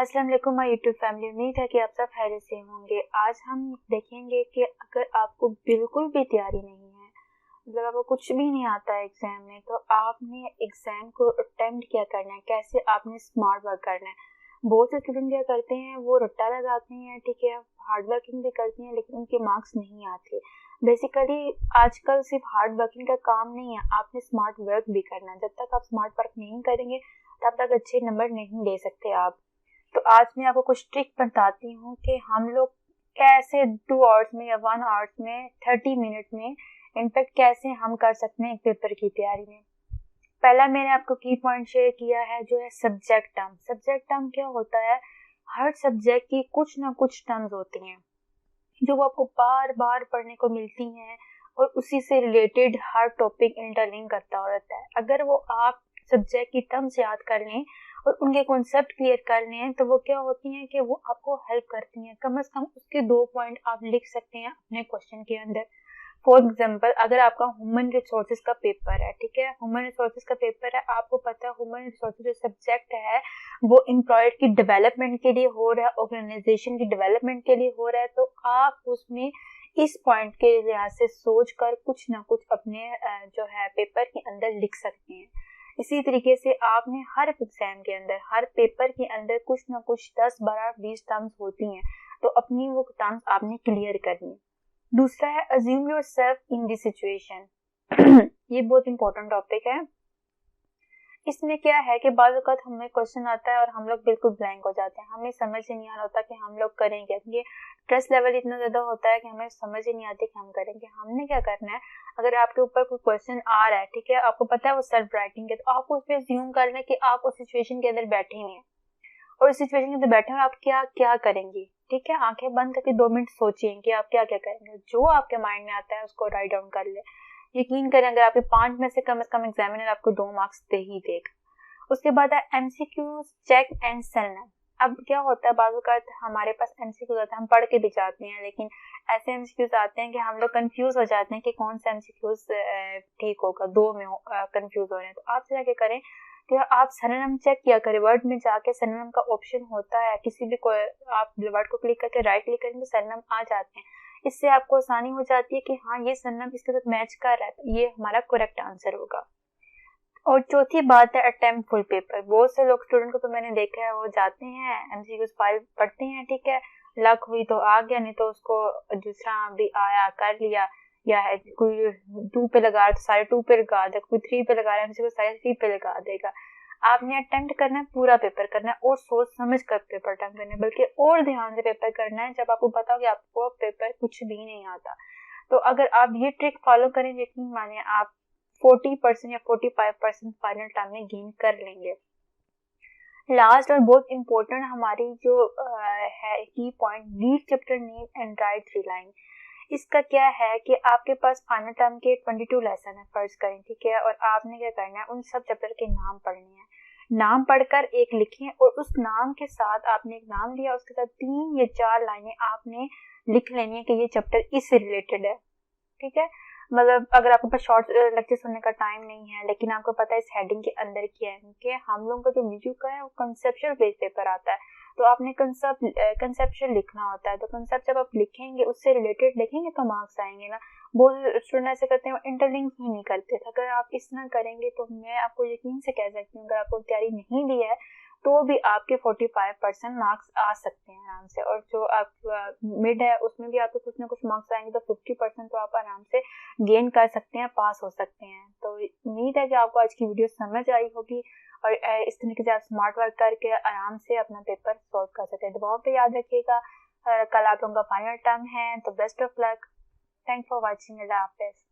अस्सलाम वालेकुम my YouTube family. उम्मीद है कि आप सब खैरियत से होंगे। आज हम देखेंगे कि अगर आपको बिल्कुल भी तैयारी नहीं है, मतलब आपको कुछ भी नहीं आता है एग्जाम में, तो आपने एग्जाम को अटेम्प्ट क्या करना है, कैसे आपने स्मार्ट वर्क करना है। बहुत से स्टूडेंट क्या करते हैं, वो रट्टा लगाते हैं, ठीक है, हार्ड वर्किंग भी करते हैं, लेकिन उनके मार्क्स नहीं आते। बेसिकली आजकल सिर्फ हार्ड वर्किंग का काम नहीं है, आपने स्मार्ट वर्क भी करना है। जब तक आप स्मार्ट वर्क नहीं करेंगे तब तक अच्छे नंबर नहीं ले सकते आप। तो आज मैं आपको कुछ ट्रिक बताती हूँ कि हम लोग कैसे 2 आवर्स में या 1 आवर्स में 30 मिनट में इनफैक्ट कैसे हम कर सकते हैं एक पेपर की तैयारी में। पहला मैंने आपको की पॉइंट शेयर किया है जो है सब्जेक्ट टर्म। सब्जेक्ट टर्म क्या होता है, हर सब्जेक्ट की कुछ ना कुछ टर्म्स होती हैं जो आपको बार बार पढ़ने को मिलती हैं और उसी से रिलेटेड हर टॉपिक इंटरलिंक करता रहता है। अगर वो आप सब्जेक्ट की टर्म्स याद कर लें और उनके कॉन्सेप्ट क्लियर कर लें तो वो क्या होती हैं कि वो आपको हेल्प करती हैं। कम से कम उसके 2 पॉइंट आप लिख सकते हैं अपने क्वेश्चन के अंदर। फॉर एग्जाम्पल, अगर आपका ह्यूमन रिसोर्सेज का पेपर है, ठीक है, ह्यूमन रिसोर्सेज का पेपर है, आपको पता है ह्यूमन रिसोर्सेज जो सब्जेक्ट है वो एम्प्लॉयर की डेवलपमेंट के लिए हो रहा है, ऑर्गेनाइजेशन की डेवलपमेंट के लिए हो रहा है, तो आप उसमें इस पॉइंट के लिहाज से सोच कर कुछ ना कुछ अपने जो है पेपर के अंदर लिख सकते हैं। इसी तरीके से आपने हर एग्जाम के अंदर, हर पेपर के अंदर कुछ ना कुछ 10, 12, 20 टर्म्स होती हैं, तो अपनी वो टर्म्स आपने क्लियर करनी है। दूसरा है assume yourself in this situation. ये बहुत इंपॉर्टेंट टॉपिक है। इसमें क्या है कि बाज़ वक़्त हमें क्वेश्चन आता है और हम लोग बिल्कुल ब्लैंक हो जाते हैं, हमें समझ ही नहीं आ रहा होता कि हम लोग करें क्या। ये स्ट्रेस लेवल इतना ज़्यादा होता है कि हमें समझ ही नहीं आती कि हम करेंगे। हमने क्या करना है, अगर आपके ऊपर कोई क्वेश्चन आ रहा है, ठीक है, आपको पता है वो सेल्फ राइटिंग है, तो आपको उसमें अज्यूम करना है कि आप उस सिचुएशन के अंदर बैठे हुए हैं और उस सिचुएशन के अंदर बैठे हुए आप क्या क्या करेंगे। ठीक है, आंखें बंद करके 2 मिनट सोचिए कि आप क्या क्या करेंगे। जो आपके माइंड में आता है उसको राइट डाउन कर ले। यकीन करें, अगर आपके 5 में से कम एग्जामिनर आपको 2 मार्क्स दे ही देगा। उसके बाद है एमसीक्यू चेक एंड सेलना। अब क्या होता है, बाज़ वक़्त हमारे पास एमसीक्यूज आते हैं, हम पढ़ के भी जाते हैं, लेकिन ऐसे एमसीक्यूज आते हैं कि हम लोग कंफ्यूज हो जाते हैं कि कौन सा एमसीक्यूज ठीक होगा, 2 में कंफ्यूज हो रहे हैं। तो आप क्या करें कि आप सरनेम चेक किया करें। वर्ड में जाके सरनेम का ऑप्शन होता है, किसी भी आप वर्ड को क्लिक करके राइट क्लिक करेंगे तो सरनेम आ जाते हैं। इससे आपको आसानी हो जाती है कि हाँ ये सरनेम इसके साथ मैच कर रहा है, तो ये हमारा करेक्ट आंसर होगा। और चौथी बात है अटेम्प्ट फुल पेपर। बहुत से लोग स्टूडेंट को तो मैंने देखा है, वो जाते हैं एमसीक्यू फाइल पढ़ते हैं, ठीक है, लक हुई तो आ गया, नहीं तो उसको दूसरा भी आया कर लिया, या है कोई 2 पे लगा तो सारे 2 पे लगा देगा, कोई 3 पे लगा रहा है एमसीक्यू सारे 3 पे लगा देगा। आपने अटेम्प्ट करना है, पूरा पेपर करना है और सोच समझ कर पेपर अटेम्प्ट करना है, बल्कि और ध्यान से पेपर करना है जब आपको पता हो कि आपको पेपर कुछ भी नहीं आता। तो अगर आप ये ट्रिक फॉलो करें, यकीन मानिए आप 40% या 45% फाइनल टाइम में गेन कर लेंगे। लास्ट और बहुत इंपॉर्टेंट हमारी जो है की point, read chapter name and right 3 line. इसका क्या है कि आपके पास फाइनल टर्म के 22 लेसन है, फर्ज करें, ठीक है, और आपने क्या करना है, उन सब चैप्टर के नाम पढ़ने हैं। नाम पढ़कर एक लिखें और उस नाम के साथ आपने एक नाम लिया, उसके साथ 3 या 4 लाइनें आपने लिख लेनी है कि ये चैप्टर इससे रिलेटेड है। ठीक है, मतलब अगर आपके पास शॉर्ट लेक्चर सुनने का टाइम नहीं है, लेकिन आपको पता है इस हेडिंग के अंदर क्या है कि हम लोगों का जो वीडियो का है वो कंसेप्चुअल बेस पेपर आता है, तो आपने कंसेप्चुअल लिखना होता है। तो कंसेप्ट जब आप लिखेंगे, उससे रिलेटेड लिखेंगे तो मार्क्स आएंगे ना। बहुत स्टूडेंट ऐसे करते हैं, इंटरलिंक ही नहीं करते। अगर आप इस तरह करेंगे तो मैं आपको यकीन से कह सकती हूँ, अगर आपको तैयारी नहीं ली है तो भी आपके 45% मार्क्स आ सकते हैं आराम से। और जो आप मिड है उसमें भी आपको कुछ ना कुछ मार्क्स आएंगे, तो 50% तो आप आराम से गेन कर सकते हैं, पास हो सकते हैं। तो उम्मीद है कि आपको आज की वीडियो समझ आई होगी और इस तरीके से आप स्मार्ट वर्क करके आराम से अपना पेपर सॉल्व कर सकते हैं। दुआओं पे याद रखिएगा। कल आप लोगों का फाइनल टर्म है, तो best of luck. Thanks for watching. अल्लाह हाफिज़।